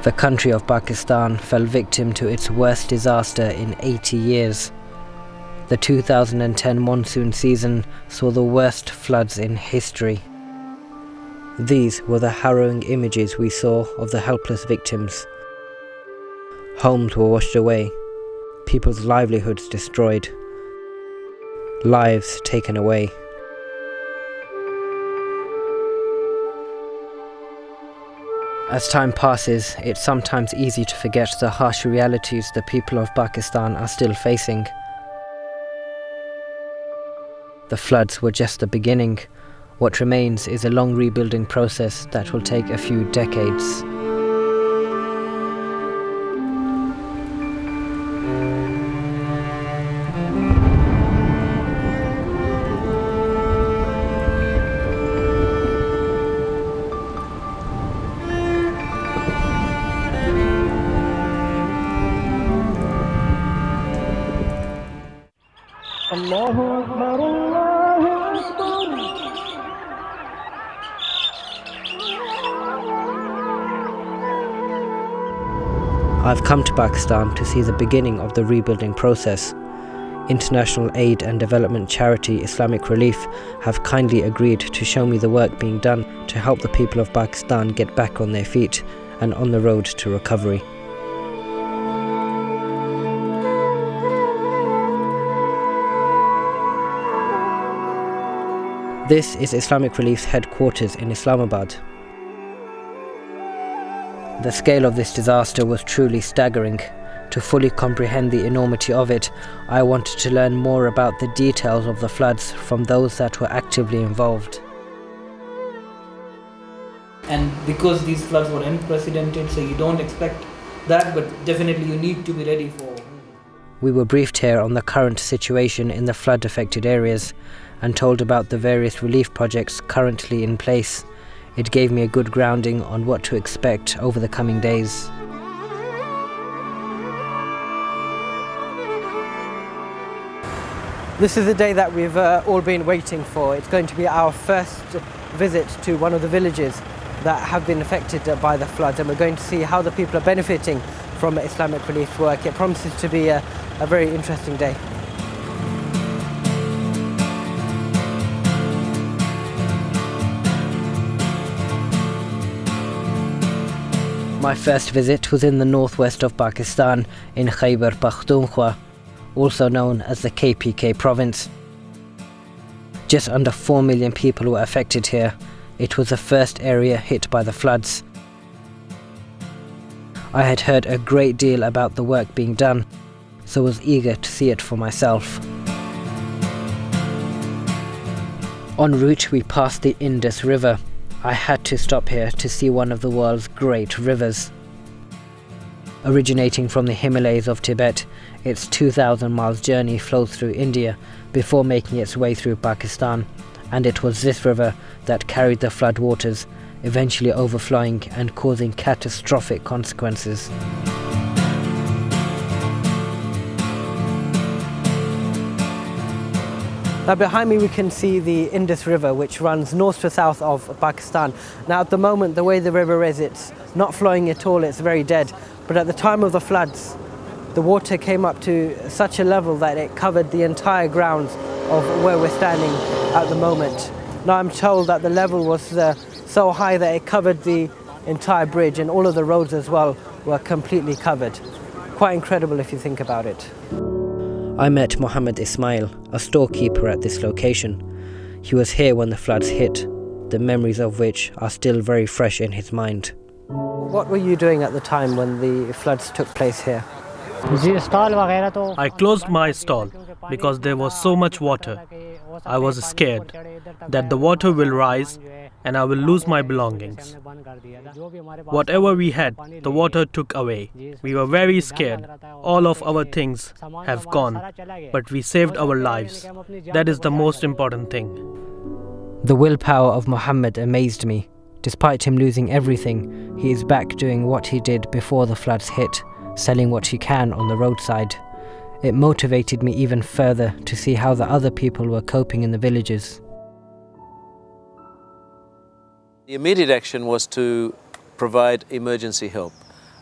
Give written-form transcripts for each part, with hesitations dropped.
The country of Pakistan fell victim to its worst disaster in 80 years. The 2010 monsoon season saw the worst floods in history. These were the harrowing images we saw of the helpless victims. Homes were washed away, people's livelihoods destroyed, lives taken away. As time passes, it's sometimes easy to forget the harsh realities the people of Pakistan are still facing. The floods were just the beginning. What remains is a long rebuilding process that will take a few decades. I've come to Pakistan to see the beginning of the rebuilding process. International aid and development charity Islamic Relief have kindly agreed to show me the work being done to help the people of Pakistan get back on their feet and on the road to recovery. This is Islamic Relief's headquarters in Islamabad. The scale of this disaster was truly staggering. To fully comprehend the enormity of it, I wanted to learn more about the details of the floods from those that were actively involved. And because these floods were unprecedented, so you don't expect that, but definitely you need to be ready for. We were briefed here on the current situation in the flood-affected areas and told about the various relief projects currently in place. It gave me a good grounding on what to expect over the coming days. This is the day that we've all been waiting for. It's going to be our first visit to one of the villages that have been affected by the floods, and we're going to see how the people are benefiting from Islamic Relief's work. It promises to be a very interesting day. My first visit was in the northwest of Pakistan, in Khyber Pakhtunkhwa, also known as the KPK province. Just under 4 million people were affected here. It was the first area hit by the floods. I had heard a great deal about the work being done, so was eager to see it for myself. En route, we passed the Indus River. I had to stop here to see one of the world's great rivers. Originating from the Himalayas of Tibet, its 2,000 miles journey flows through India before making its way through Pakistan, and it was this river that carried the flood waters, eventually overflowing and causing catastrophic consequences. Now behind me we can see the Indus River, which runs north to south of Pakistan. Now at the moment, the way the river is, it's not flowing at all, it's very dead. But at the time of the floods, the water came up to such a level that it covered the entire grounds of where we're standing at the moment. Now I'm told that the level was so high that it covered the entire bridge, and all of the roads as well were completely covered. Quite incredible if you think about it. I met Mohammed Ismail, a storekeeper at this location. He was here when the floods hit, the memories of which are still very fresh in his mind. What were you doing at the time when the floods took place here? I closed my stall because there was so much water. I was scared that the water will rise and I will lose my belongings. Whatever we had, the water took away. We were very scared. All of our things have gone, but we saved our lives. That is the most important thing. The willpower of Muhammad amazed me. Despite him losing everything, he is back doing what he did before the floods hit, selling what he can on the roadside. It motivated me even further to see how the other people were coping in the villages. The immediate action was to provide emergency help.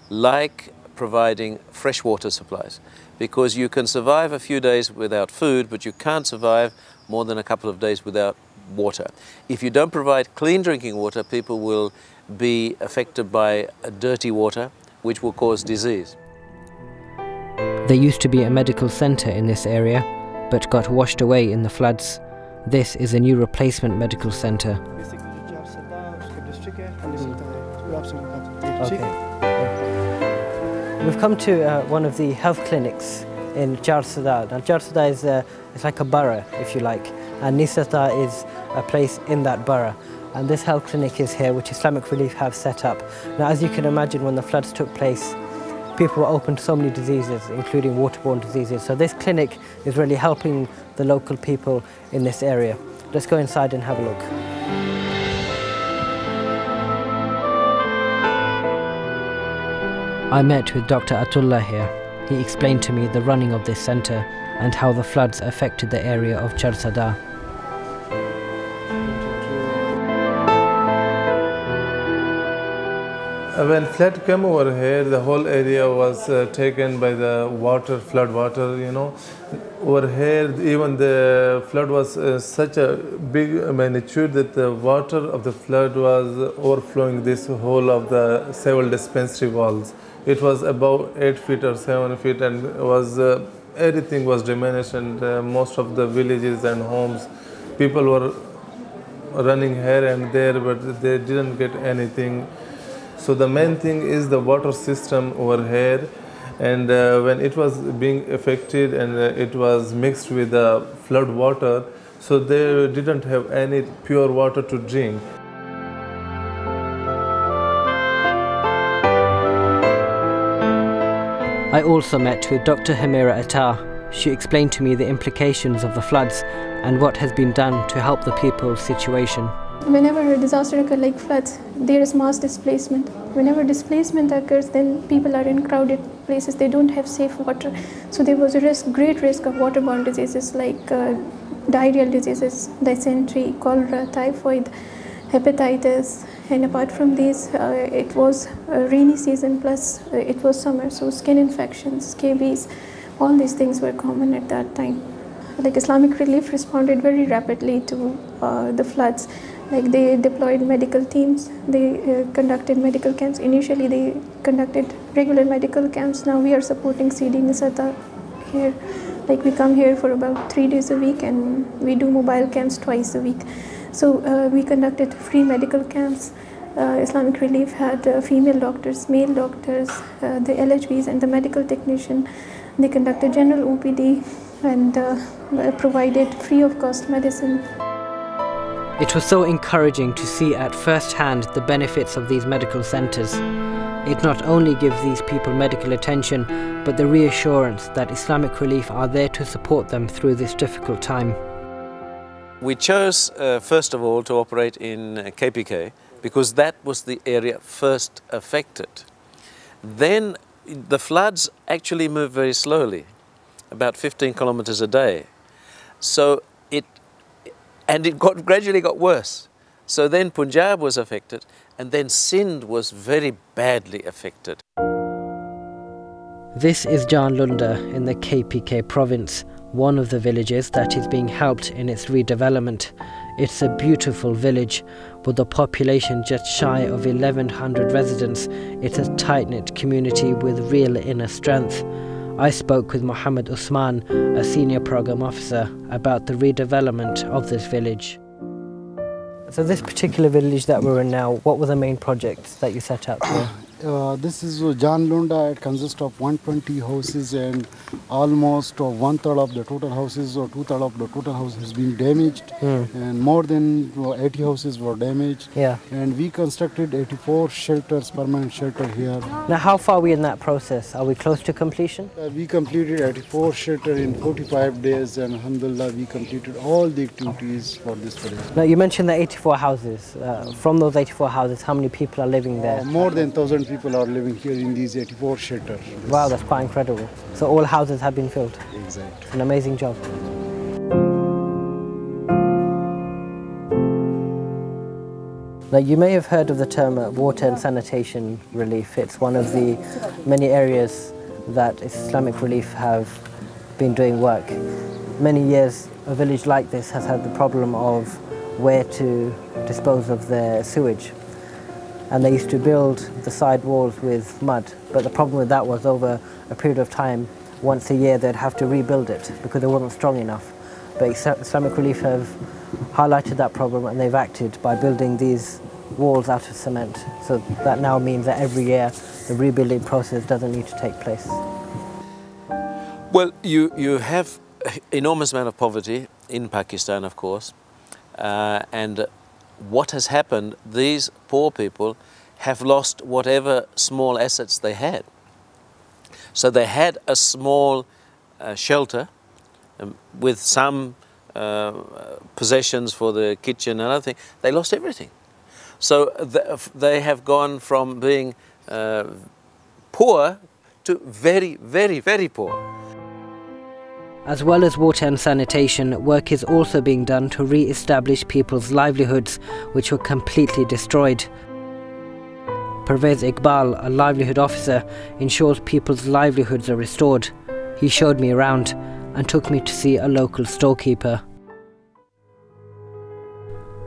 like providing fresh water supplies, because you can survive a few days without food, but you can't survive more than a couple of days without water. If you don't provide clean drinking water, people will be affected by dirty water, which will cause disease. There used to be a medical centre in this area, but got washed away in the floods. This is a new replacement medical centre. We've come to one of the health clinics in Jar Sada. Now Jar Sada is it's like a borough, if you like, and Nisata is a place in that borough. And this health clinic is here, which Islamic Relief have set up. Now, as you can imagine, when the floods took place, people were open to so many diseases, including waterborne diseases. So this clinic is really helping the local people in this area. Let's go inside and have a look. I met with Dr. Atullah here. He explained to me the running of this centre and how the floods affected the area of Jar Sada. When flood came over here, the whole area was taken by the water, flood water, you know. Over here, even the flood was such a big magnitude that the water of the flood was overflowing this whole of the civil dispensary walls. It was about 8 feet or 7 feet, and was everything was diminished, and most of the villages and homes, people were running here and there, but they didn't get anything. So the main thing is the water system over here, and when it was being affected and it was mixed with the flood water, so they didn't have any pure water to drink. I also met with Dr. Hamira Attar. She explained to me the implications of the floods and what has been done to help the people's situation. Whenever a disaster occurs like floods, there is mass displacement. Whenever displacement occurs, then people are in crowded places. They don't have safe water. So there was a great risk of waterborne diseases like diarrheal diseases, dysentery, cholera, typhoid, hepatitis. And apart from these, it was a rainy season plus it was summer. So skin infections, scabies, all these things were common at that time. Like Islamic Relief responded very rapidly to the floods. Like they deployed medical teams, they conducted medical camps. Initially they conducted regular medical camps. Now we are supporting CD Nisata here. Like we come here for about 3 days a week and we do mobile camps twice a week. So we conducted free medical camps. Islamic Relief had female doctors, male doctors, the LHBs and the medical technician. They conducted general OPD and provided free of cost medicine. It was so encouraging to see at first hand the benefits of these medical centres. It not only gives these people medical attention, but the reassurance that Islamic Relief are there to support them through this difficult time. We chose, first of all, to operate in KPK because that was the area first affected. Then the floods actually moved very slowly, about 15 kilometers a day. So it gradually got worse. So then Punjab was affected, and then Sindh was very badly affected. This is Janlunda in the KPK province, one of the villages that is being helped in its redevelopment. It's a beautiful village with a population just shy of 1,100 residents. It's a tight-knit community with real inner strength. I spoke with Muhammad Usman, a senior program officer, about the redevelopment of this village. So this particular village that we're in now, what were the main projects that you set up here? This is Janlunda. It consists of 120 houses and almost 1/3 of the total houses or 2/3 of the total house has been damaged, and more than 80 houses were damaged. Yeah. And we constructed 84 shelters, permanent shelter here. Now how far are we in that process? Are we close to completion? We completed 84 shelter in 45 days, and alhamdulillah we completed all the activities for this village. Now you mentioned the 84 houses. From those 84 houses, how many people are living there? More than 1,000 people are living here in these 84 shelters. Wow, that's quite incredible. So all houses have been filled? Exactly. An amazing job. Now, you may have heard of the term water and sanitation relief. It's one of the many areas that Islamic Relief have been doing work. Many years, a village like this has had the problem of where to dispose of their sewage. And they used to build the side walls with mud, but the problem with that was over a period of time, once a year they'd have to rebuild it because it wasn't strong enough. But Islamic Relief have highlighted that problem and they've acted by building these walls out of cement. So that now means that every year the rebuilding process doesn't need to take place. Well, you have an enormous amount of poverty in Pakistan, of course, and what has happened, these poor people have lost whatever small assets they had. So they had a small shelter with some possessions for the kitchen and other things. They lost everything. So they have gone from being poor to very, very, very poor. As well as water and sanitation, work is also being done to re-establish people's livelihoods, which were completely destroyed. Pervez Iqbal, a livelihood officer, ensures people's livelihoods are restored. He showed me around and took me to see a local storekeeper.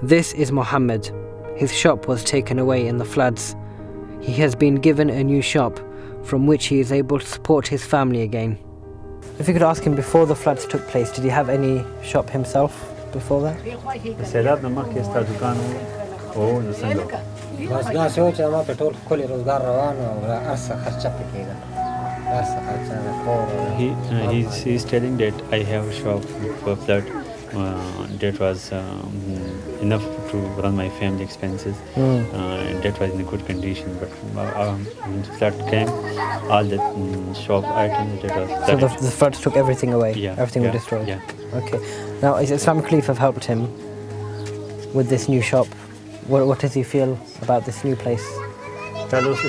This is Mohammed. His shop was taken away in the floods. He has been given a new shop from which he is able to support his family again. If you could ask him, before the floods took place, did he have any shop himself before that? He's telling that I have a shop for flood that was enough to run my family expenses. That was in a good condition, but when the flood came, all the shop items that was flooded. So the floods took everything away? Yeah, everything was destroyed? Yeah. Okay. Now, Islamic Relief have helped him with this new shop. What does he feel about this new place? चलो उस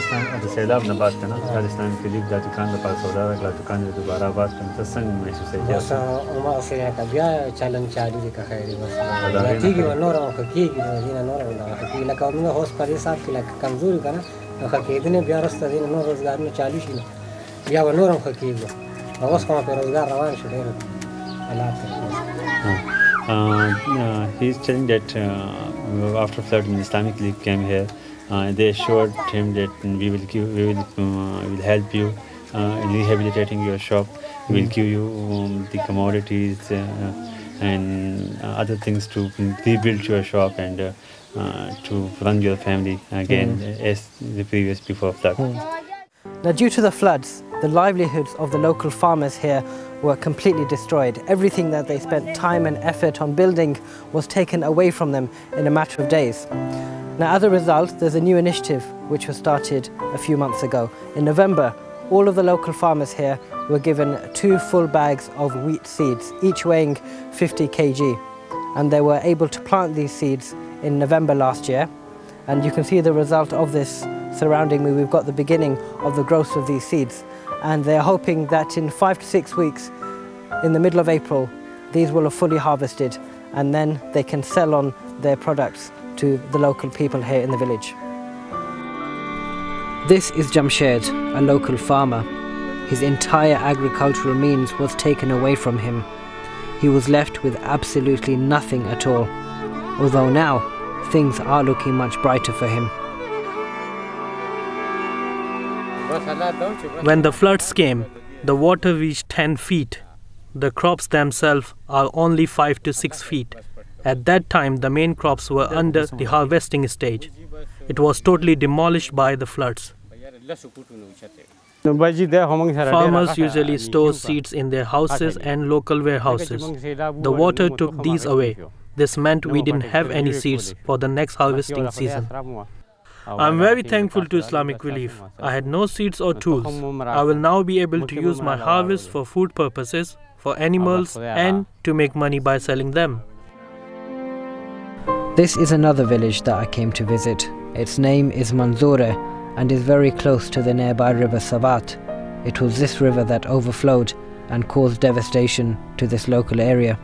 सैलाब ने बात करना राजस्थान के लिए दुकान के पास हो रहा है दुकान में दोबारा बात करना तो संग महसूस है बस उमा से का बिया चलन चाली का खैर बस ठीक है नोरा की दिन नोरा की लका में होश पर साथ की लका कमजोरी का ना के इतने बिया रास्ता दिन नो रोजगार में 40 किलो या नोरा की होश को पे रोजगार रवान शुरू he is telling that after flood Islamic Relief came here. They assured him that we will help you in rehabilitating your shop. We will give you the commodities and other things to rebuild your shop and to run your family again as the previous before flood. Now, due to the floods, the livelihoods of the local farmers here were completely destroyed. Everything that they spent time and effort on building was taken away from them in a matter of days. Now, as a result, there's a new initiative which was started a few months ago. In November, all of the local farmers here were given 2 full bags of wheat seeds, each weighing 50 kg. And they were able to plant these seeds in November last year. And you can see the result of this surrounding me. We've got the beginning of the growth of these seeds. And they're hoping that in 5 to 6 weeks, in the middle of April, these will have fully harvested, and then they can sell on their products to the local people here in the village. This is Jamshed, a local farmer. His entire agricultural means was taken away from him. He was left with absolutely nothing at all, although now things are looking much brighter for him. When the floods came, the water reached 10 feet. The crops themselves are only 5 to 6 feet. At that time, the main crops were under the harvesting stage. It was totally demolished by the floods. Farmers usually store seeds in their houses and local warehouses. The water took these away. This meant we didn't have any seeds for the next harvesting season. I'm very thankful to Islamic Relief. I had no seeds or tools. I will now be able to use my harvest for food purposes, for animals, and to make money by selling them. This is another village that I came to visit. Its name is Manzoore and is very close to the nearby river Savat. It was this river that overflowed and caused devastation to this local area.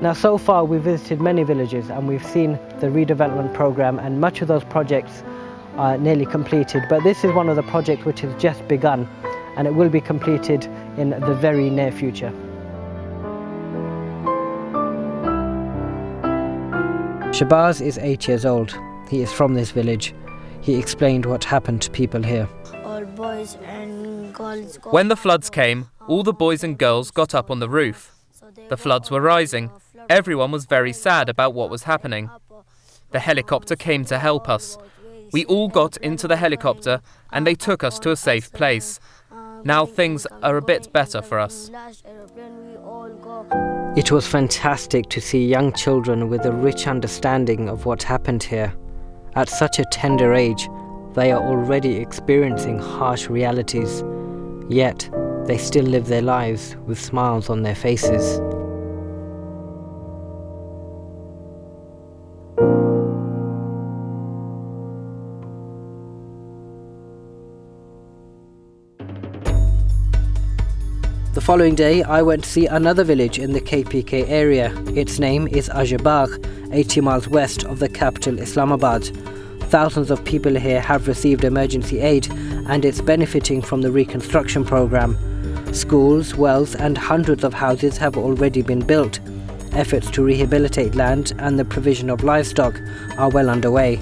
Now, so far we've visited many villages and we've seen the redevelopment program, and much of those projects are nearly completed, but this is one of the projects which has just begun and it will be completed in the very near future. Shabazz is 8 years old. He is from this village. He explained what happened to people here. All boys and girls When the floods came, all the boys and girls got up on the roof. The floods were rising. Everyone was very sad about what was happening. The helicopter came to help us. We all got into the helicopter and they took us to a safe place. Now things are a bit better for us. It was fantastic to see young children with a rich understanding of what happened here. At such a tender age, they are already experiencing harsh realities, yet they still live their lives with smiles on their faces. The following day, I went to see another village in the KPK area. Its name is Ajabagh, 80 miles west of the capital Islamabad. Thousands of people here have received emergency aid and it's benefiting from the reconstruction program. Schools, wells and hundreds of houses have already been built. Efforts to rehabilitate land and the provision of livestock are well underway.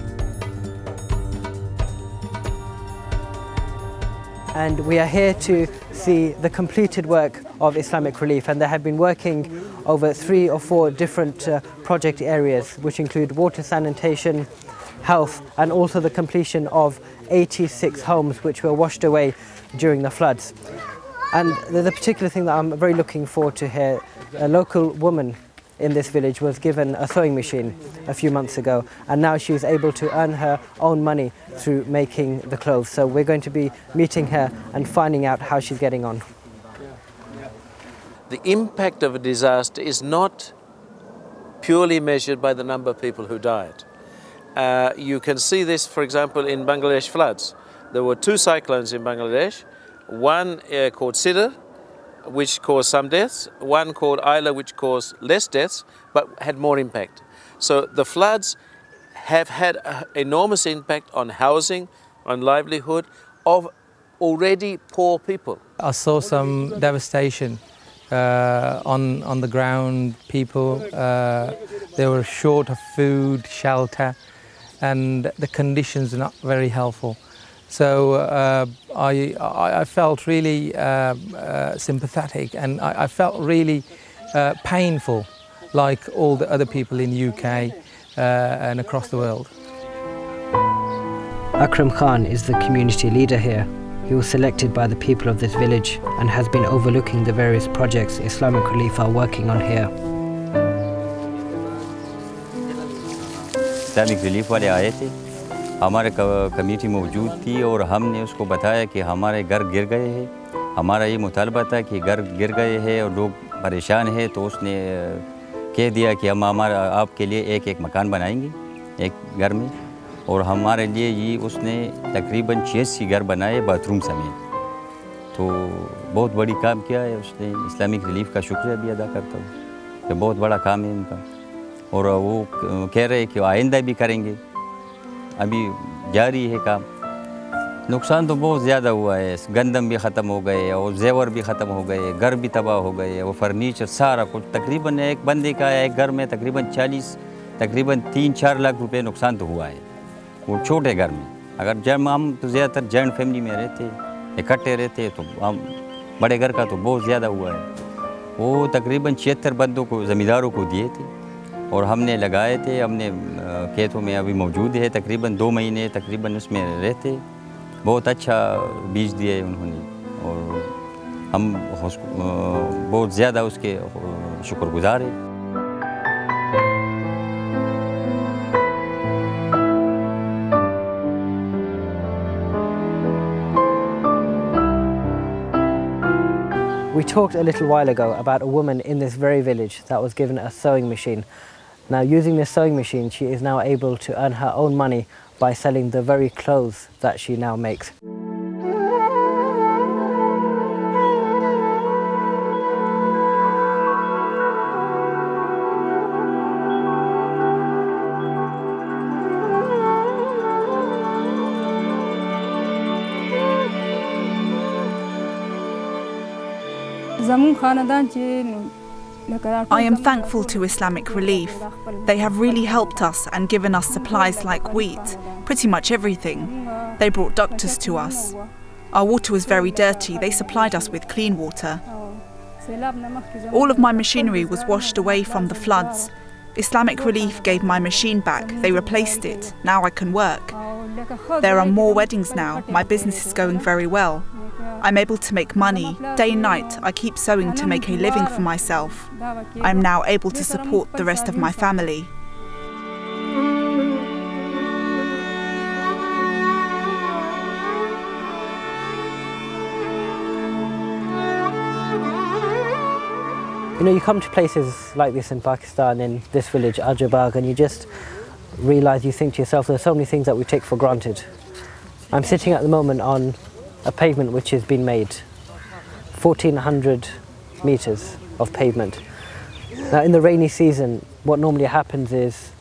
And we are here to see the completed work of Islamic Relief, and they have been working over 3 or 4 different project areas, which include water sanitation, health, and also the completion of 86 homes which were washed away during the floods. And the particular thing that I'm very looking forward to here, a local woman in this village was given a sewing machine a few months ago, and now she's able to earn her own money through making the clothes. So we're going to be meeting her and finding out how she's getting on. The impact of a disaster is not purely measured by the number of people who died. You can see this, for example, in Bangladesh floods. There were 2 cyclones in Bangladesh, one called Sidr, which caused some deaths, one called Isla, which caused less deaths, but had more impact. So the floods have had an enormous impact on housing, on livelihood of already poor people. I saw some devastation on the ground. People, they were short of food, shelter, and the conditions are not very helpful. So I felt really sympathetic, and I felt really painful, like all the other people in the UK and across the world. Akram Khan is the community leader here. He was selected by the people of this village and has been overlooking the various projects Islamic Relief are working on here. Islamic Relief वाले आए थे, हमारे committee मौजूद थी और हमने उसको बताया कि हमारे घर गिर गए हैं, हमारा ये मुतालबा था कि घर गिर गए हैं और लोग परेशान हैं, तो उसने कह दिया कि हम आपके लिए एक मकान बनाएंगे एक घर में, और हमारे लिए ये उसने तकरीबन 86 घर बनाए बाथरूम समेत। तो बहुत बड़ी काम किया है उसने। इस्लामिक रिलीफ का शुक्रिया भी अदा करता हूँ कि बहुत बड़ा काम है उनका, और वो कह रहे हैं कि आइंदा भी करेंगे, अभी जारी है काम। नुकसान तो बहुत ज़्यादा हुआ है, गंदम भी ख़त्म हो गए और जेवर भी ख़त्म हो गए, घर भी तबाह हो गए, वो फर्नीचर सारा कुछ। तकरीबन एक बंदे का एक घर में तकरीबन 3-4 लाख रुपए नुकसान तो हुआ है, वो छोटे घर में। अगर जब हम तो ज़्यादातर जॉइंट फैमिली में रहते, इकट्ठे रहते, तो हम बड़े घर का तो बहुत ज़्यादा हुआ है। वो तकरीबन 76 बंदों को ज़मींदारों को दिए थे और हमने लगाए थे, हमने खेतों में अभी मौजूद है, तकरीबन 2 महीने तकरीबन उसमें रहते। बहुत अच्छा बीज दिए उन्होंने और हम बहुत ज़्यादा उसके शुक्रगुजार हैं। We talked a little while ago about a woman in this very village that was given a sewing machine. Now, using this sewing machine, she is now able to earn her own money by selling the very clothes that she now makes. I am thankful to Islamic Relief. They have really helped us and given us supplies like wheat, pretty much everything. They brought doctors to us. Our water was very dirty. They supplied us with clean water. All of my machinery was washed away from the floods. Islamic Relief gave my machine back. They replaced it. Now I can work. There are more weddings now. My business is going very well. I'm able to make money. Day and night, I keep sewing to make a living for myself. I'm now able to support the rest of my family. You know, you come to places like this in Pakistan, in this village, Ajabag, and you just realise, you think to yourself, there's so many things that we take for granted. I'm sitting at the moment on a pavement which has been made, 1,400 metres of pavement. Now in the rainy season, what normally happens is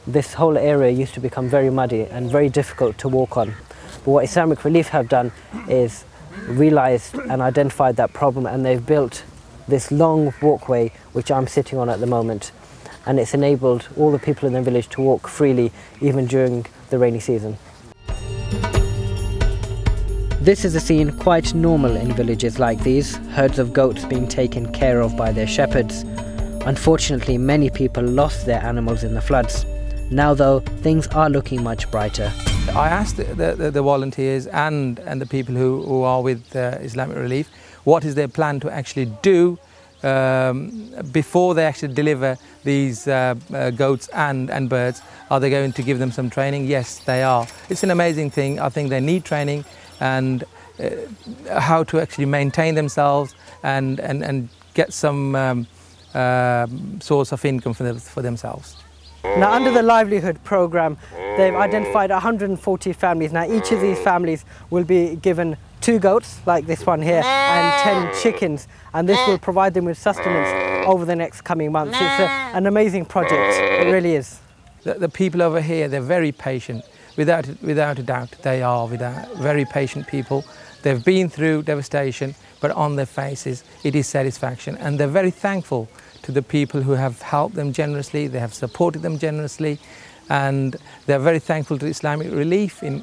this whole area used to become very muddy and very difficult to walk on. But what Islamic Relief have done is realised and identified that problem, and they've built this long walkway which I'm sitting on at the moment, and it's enabled all the people in the village to walk freely even during the rainy season. This is a scene quite normal in villages like these, herds of goats being taken care of by their shepherds. Unfortunately, many people lost their animals in the floods. Now though, things are looking much brighter. I asked the volunteers and the people who are with Islamic Relief, what is their plan to actually do before they actually deliver these goats and birds. Are they going to give them some training? Yes, they are. It's an amazing thing. I think they need training and how to actually maintain themselves and get some source of income for themselves. Now under the livelihood program, they've identified 140 families. Now each of these families will be given 2 goats like this one here and 10 chickens, and this will provide them with sustenance over the next coming months. It's an amazing project, it really is. The people over here, they're very patient. Without a doubt, they are very patient people. They've been through devastation, but on their faces it is satisfaction, and they're very thankful to the people who have helped them generously. They have supported them generously, and they're very thankful to Islamic Relief in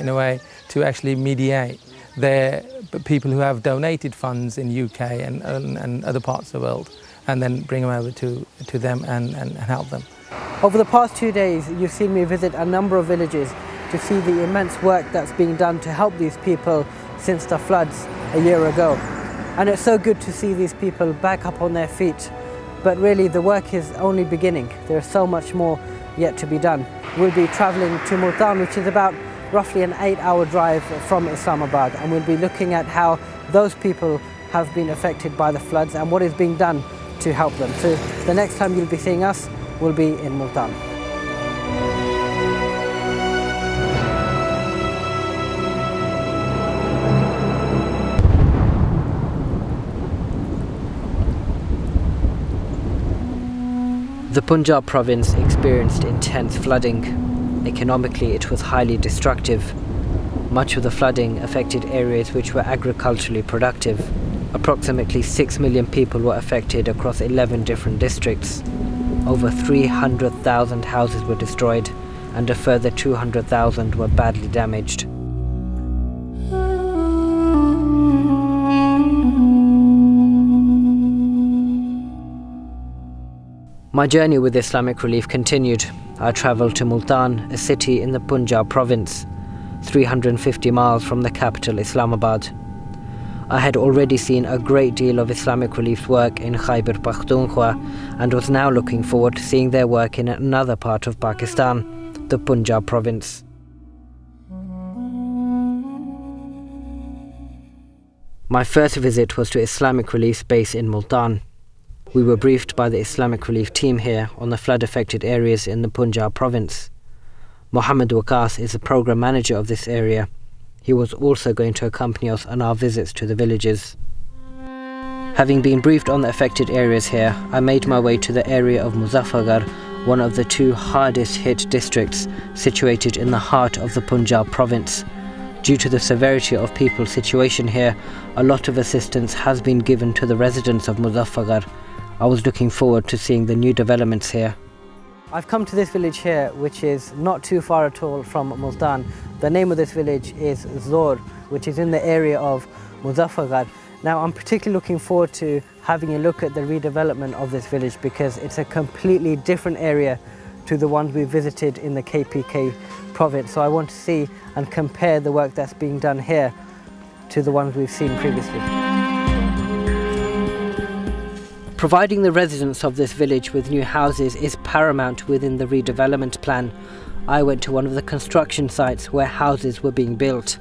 a way to actually mediate. They're people who have donated funds in UK and other parts of the world, and then bring them over to them and help them. Over the past 2 days, you've seen me visit a number of villages to see the immense work that's being done to help these people since the floods a year ago. And it's so good to see these people back up on their feet. But really the work is only beginning. There's so much more yet to be done. We'll be travelling to Multan, which is about roughly an 8-hour drive from Islamabad, and we'll be looking at how those people have been affected by the floods and what is being done to help them. So the next time you'll be seeing us will be in Multan. The Punjab province experienced intense flooding. Economically, it was highly destructive. Much of the flooding affected areas which were agriculturally productive. Approximately 6 million people were affected across 11 different districts. Over 300,000 houses were destroyed, and a further 200,000 were badly damaged. My journey with Islamic Relief continued. I travelled to Multan, a city in the Punjab province, 350 miles from the capital Islamabad. I had already seen a great deal of Islamic Relief's work in Khyber Pakhtunkhwa and was now looking forward to seeing their work in another part of Pakistan, the Punjab province. My first visit was to Islamic Relief's base in Multan. We were briefed by the Islamic Relief team here on the flood-affected areas in the Punjab province. Mohammed Waqas is the program manager of this area. He was also going to accompany us on our visits to the villages. Having been briefed on the affected areas here, I made my way to the area of Muzaffargarh, one of the 2 hardest hit districts situated in the heart of the Punjab province. Due to the severity of people's situation here, a lot of assistance has been given to the residents of Muzaffargarh. I was looking forward to seeing the new developments here. I've come to this village here, which is not too far at all from Multan. The name of this village is Zor, which is in the area of Muzaffargarh. Now, I'm particularly looking forward to having a look at the redevelopment of this village because it's a completely different area to the ones we visited in the KPK province. So I want to see and compare the work that's being done here to the ones we've seen previously. Providing the residents of this village with new houses is paramount within the redevelopment plan. I went to one of the construction sites where houses were being built.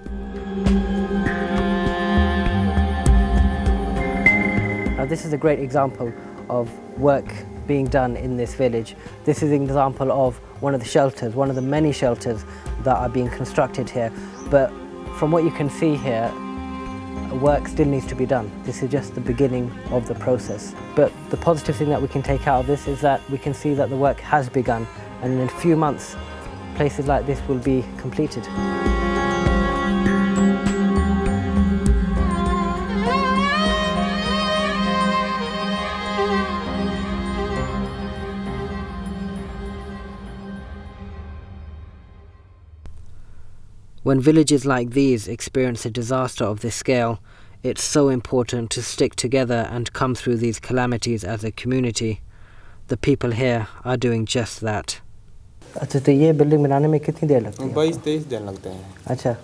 Now, this is a great example of work being done in this village. This is an example of one of the shelters, one of the many shelters that are being constructed here. But from what you can see here, work still needs to be done. This is just the beginning of the process. But the positive thing that we can take out of this is that we can see that the work has begun, and in a few months, places like this will be completed. When villages like these experience a disaster of this scale, it's so important to stick together and come through these calamities as a community. The people here are doing just that. अच्छा, तो ये building बनाने में कितनी देर लगती है? 22-23 दिन लगते हैं. अच्छा.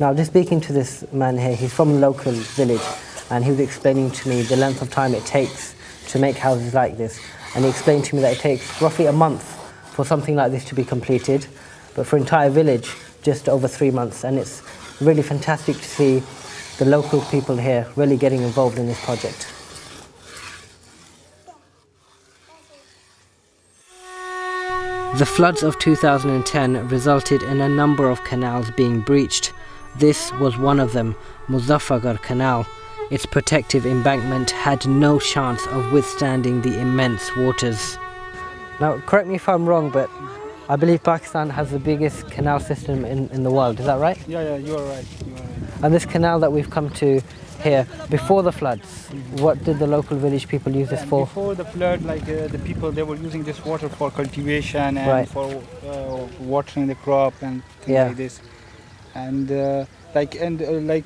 Now, just speaking to this man here, he's from a local village, and he was explaining to me the length of time it takes to make houses like this. And he explained to me that it takes roughly a month for something like this to be completed, but for an entire village, just over 3 months. And it's really fantastic to see the local people here really getting involved in this project. The floods of 2010 resulted in a number of canals being breached. This was one of them, Muzaffargarh Canal. Its protective embankment had no chance of withstanding the immense waters. Now, correct me if I'm wrong, but I believe Pakistan has the biggest canal system in the world. Is that right? Yeah, you are right. And this canal that we've come to here, before the floods, what did the local village people use this for? Before the flood, like the people, they were using this water for cultivation and for watering the crop and things like this. And like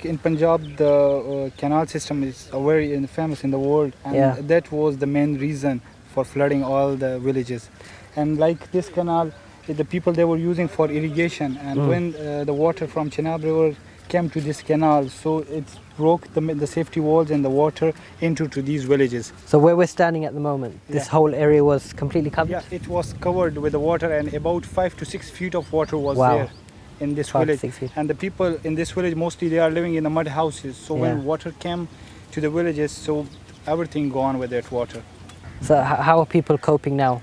in Punjab, the canal system is very famous in the world, and that was the main reason for flooding all the villages. And like this canal, the people they were using for irrigation, and when the water from Chenab River came to this canal, so it broke the safety walls and the water into these villages. So where we're standing at the moment, this whole area was completely covered? Yeah, it was covered with the water, and about 5 to 6 feet of water was there in this village. And the people in this village, mostly they are living in the mud houses, so when water came to the villages, so everything gone with that water. So how are people coping now?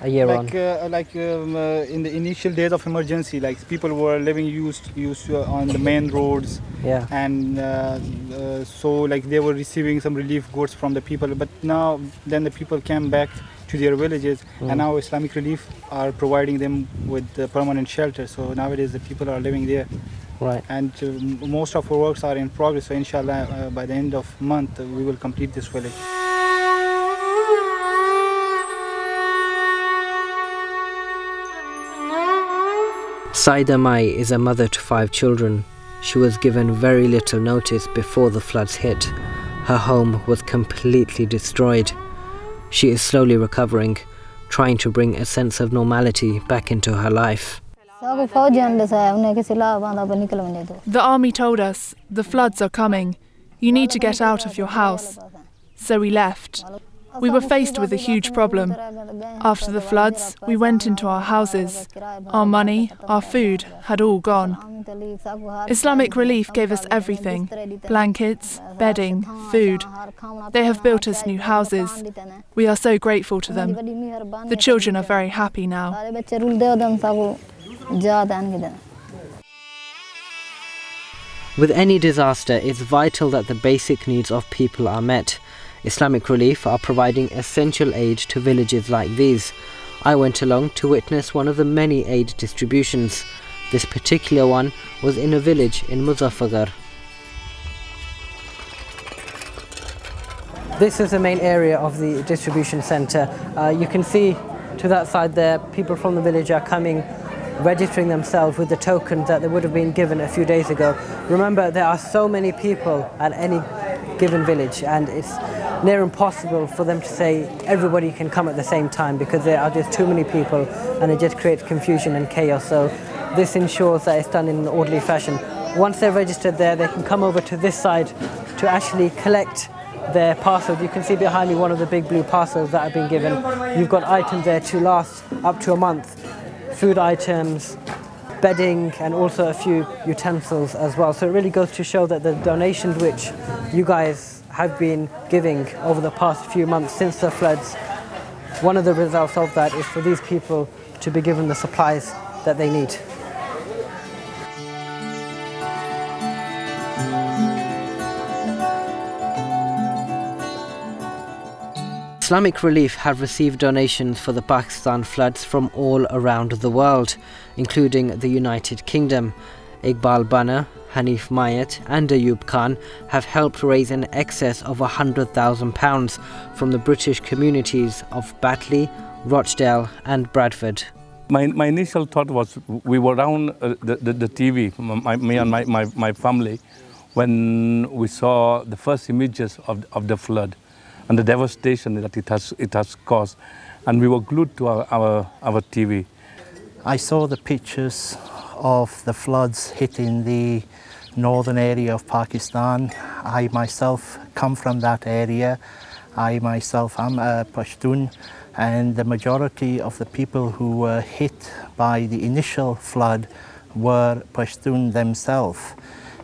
A year on? In the initial days of emergency, like people were living used on the main roads, and so like they were receiving some relief goods from the people. But now, then the people came back to their villages, and now Islamic Relief are providing them with permanent shelter. So nowadays the people are living there. Right. And most of our works are in progress. So inshallah, by the end of month, we will complete this village. Saida Mai is a mother to 5 children. She was given very little notice before the floods hit. Her home was completely destroyed. She is slowly recovering, trying to bring a sense of normality back into her life. The army told us, the floods are coming. You need to get out of your house. So we left. We were faced with a huge problem. After the floods, we went into our houses. Our money, our food had all gone. Islamic Relief gave us everything: blankets, bedding, food. They have built us new houses. We are so grateful to them. The children are very happy now. With any disaster, it's vital that the basic needs of people are met. Islamic Relief are providing essential aid to villages like these. I went along to witness one of the many aid distributions. This particular one was in a village in Muzaffargarh. This is the main area of the distribution centre. You can see to that side there, people from the village are coming, registering themselves with the token that they would have been given a few days ago. Remember, there are so many people at any given village, and it's near impossible for them to say everybody can come at the same time, because there are just too many people and it just creates confusion and chaos. So this ensures that it's done in an orderly fashion. Once they're registered there, they can come over to this side to actually collect their parcels. You can see behind me one of the big blue parcels that have been given. You've got items there to last up to a month. Food items, bedding, and also a few utensils as well. So it really goes to show that the donations which you guys have been giving over the past few months since the floods, one of the results of that is for these people to be given the supplies that they need. Islamic Relief have received donations for the Pakistan floods from all around the world, including the United Kingdom. Iqbal Bana, Hanif Mayat and Ayub Khan have helped raise an excess of £100,000 from the British communities of Batley, Rochdale and Bradford. My initial thought was, we were around the TV, me and my family, when we saw the first images of the flood and the devastation that it has caused, and we were glued to our TV. I saw the pictures of the floods hitting the northern area of Pakistan. I myself come from that area. I myself am a Pashtun, and the majority of the people who were hit by the initial flood were Pashtun themselves.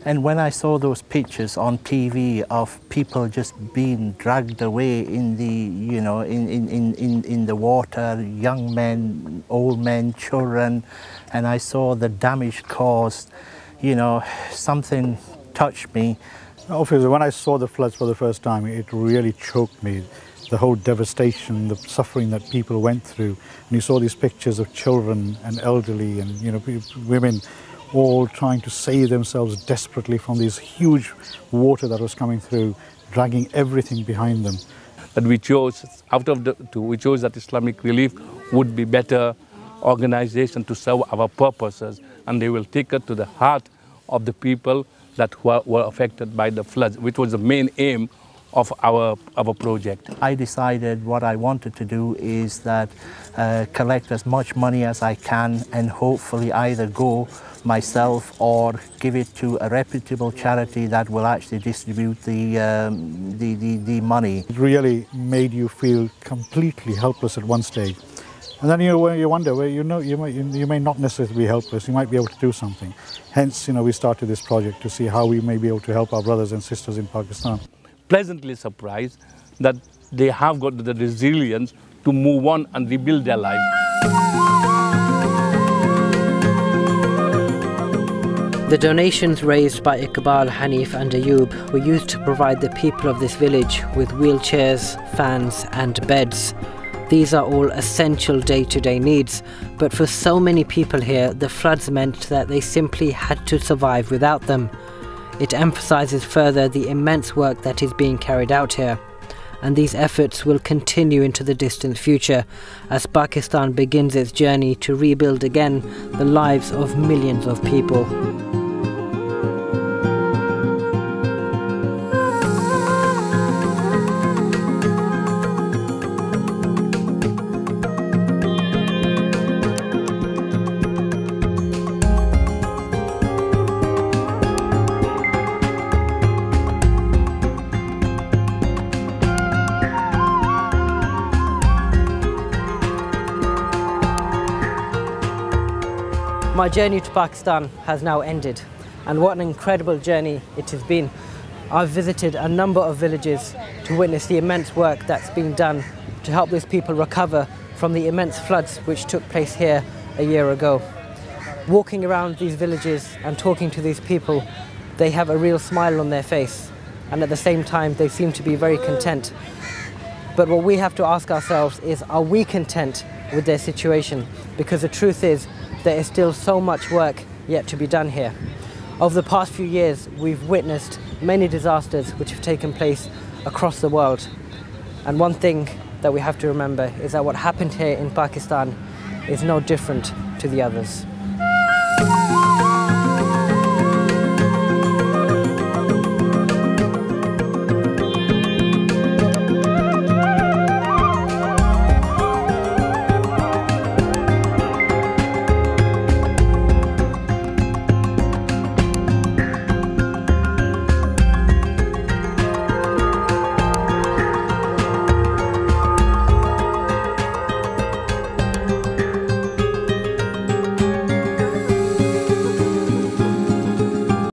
And when I saw those pictures on TV of people just being dragged away in the, in the water, young men, old men, children, and I saw the damage caused, something touched me. Obviously, when I saw the floods for the first time, it really choked me. The whole devastation, the suffering that people went through. And you saw these pictures of children and elderly and, women all trying to save themselves desperately from this huge water that was coming through, dragging everything behind them. And we chose, we chose that Islamic Relief would be better organization to serve our purposes, and they will take it to the heart of the people that were affected by the floods, which was the main aim of our project. I decided what I wanted to do is that collect as much money as I can and hopefully either go myself or give it to a reputable charity that will actually distribute the money. It really made you feel completely helpless at one stage. And then you wonder, well, you may not necessarily be helpless, you might be able to do something. Hence, we started this project to see how we may be able to help our brothers and sisters in Pakistan. Pleasantly surprised that they have got the resilience to move on and rebuild their life. The donations raised by Iqbal, Hanif and Ayub were used to provide the people of this village with wheelchairs, fans and beds. These are all essential day-to-day needs, but for so many people here, the floods meant that they simply had to survive without them. It emphasises further the immense work that is being carried out here, and these efforts will continue into the distant future as Pakistan begins its journey to rebuild again the lives of millions of people. My journey to Pakistan has now ended, and what an incredible journey it has been. I've visited a number of villages to witness the immense work that's been done to help these people recover from the immense floods which took place here a year ago. Walking around these villages and talking to these people, they have a real smile on their face, and at the same time they seem to be very content. But what we have to ask ourselves is, are we content with their situation? Because the truth is, there is still so much work yet to be done here. Over the past few years, we've witnessed many disasters which have taken place across the world. And one thing that we have to remember is that what happened here in Pakistan is no different to the others.